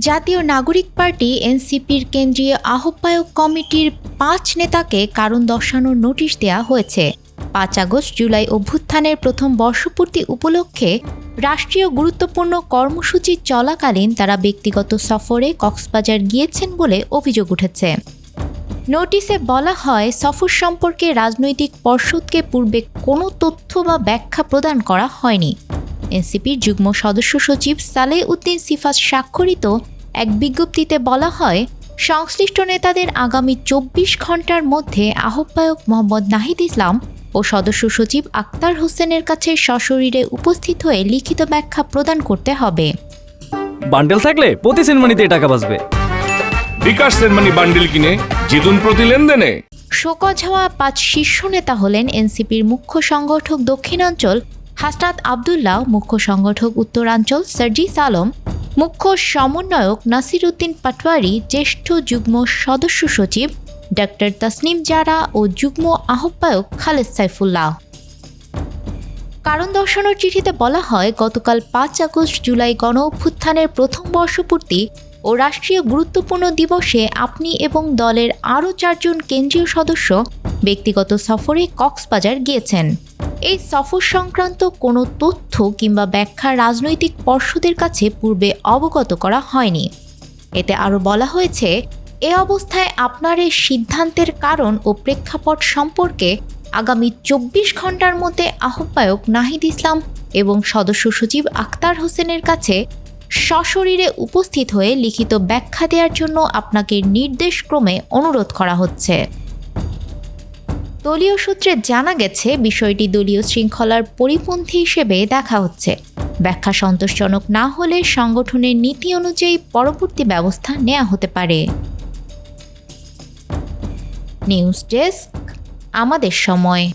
জাতীয় নাগরিক পার্টি এনসিপির কেন্দ্রীয় আহ্বায়ক কমিটির ৫ নেতাকে কারণ দর্শানোর নোটিশ দেওয়া হয়েছে। ৫ আগস্ট জুলাই অভ্যুত্থানের প্রথম বর্ষপূর্তি উপলক্ষে রাষ্ট্রীয় গুরুত্বপূর্ণ কর্মসূচি চলাকালীন তারা ব্যক্তিগত সফরে কক্সবাজার গিয়েছেন বলে অভিযোগ উঠেছে। নোটিশে বলা হয়, সফর সম্পর্কে রাজনৈতিক পর্ষদকে পূর্বে কোনো তথ্য বা ব্যাখ্যা প্রদান করা হয়নি। এনসিপির যুগ্ম সদস্য সচিব সালেহ উদ্দিন সিফাত স্বাক্ষরিত এক বিজ্ঞপ্তিতে বলা হয়, সংশ্লিষ্ট নেতাদের আগামী ২৪ ঘণ্টার মধ্যে আহ্বায়ক মোহাম্মদ নাহিদ ইসলাম ও সদস্য সচিব আক্তার হোসেনের কাছে সশরীরে উপস্থিত হয়ে লিখিত ব্যাখ্যা প্রদান করতে হবে। বান্ডেল থাকলে প্রতি সেনমানিতে টাকা বাঁচবে। বিকাশ সেনমানি বান্ডেল কিনে জিতুন প্রতি লেনদেনে। শোকজ হওয়া ৫ শীর্ষ নেতা হলেন এনসিপির মুখ্য সংগঠক দক্ষিণাঞ্চল হাসনাত আবদুল্লাহ, মুখ্য সংগঠক উত্তরাঞ্চল সার্জিস আলম, মুখ্য সমন্বয়ক নাসির উদ্দিন পাটোয়ারি, জ্যেষ্ঠ যুগ্ম সদস্য সচিব ডক্টর তাসনিম জারা ও যুগ্ম আহ্বায়ক খালেদ সাইফুল্লাহ। কারণ দর্শানোর চিঠিতে বলা হয়, গতকাল ৫ আগস্ট জুলাই গণ অভ্যুত্থানের প্রথম বর্ষপূর্তি ও রাষ্ট্রীয় গুরুত্বপূর্ণ দিবসে আপনি এবং দলের আরও ৪ জন কেন্দ্রীয় সদস্য ব্যক্তিগত সফরে কক্সবাজার গিয়েছেন। এই সফর সংক্রান্ত কোনো তথ্য কিংবা ব্যাখ্যা রাজনৈতিক পর্ষদের কাছে পূর্বে অবগত করা হয়নি। এতে আরও বলা হয়েছে, এ অবস্থায় আপনার এই সিদ্ধান্তের কারণ ও প্রেক্ষাপট সম্পর্কে আগামী ২৪ ঘণ্টার মধ্যে আহ্বায়ক নাহিদ ইসলাম এবং সদস্য সচিব আক্তার হোসেনের কাছে সশরীরে উপস্থিত হয়ে লিখিত ব্যাখ্যা দেওয়ার জন্য আপনাকে নির্দেশক্রমে অনুরোধ করা হচ্ছে। দলীয় সূত্রে জানা গেছে, বিষয়টি দলীয় শৃঙ্খলার পরিপন্থী হিসেবে দেখা হচ্ছে। ব্যাখ্যা সন্তোষজনক না হলে সংগঠনের নীতি অনুযায়ী পরবর্তী ব্যবস্থা নেওয়া হতে পারে। নিউজ ডেস্ক, আমাদের সময়।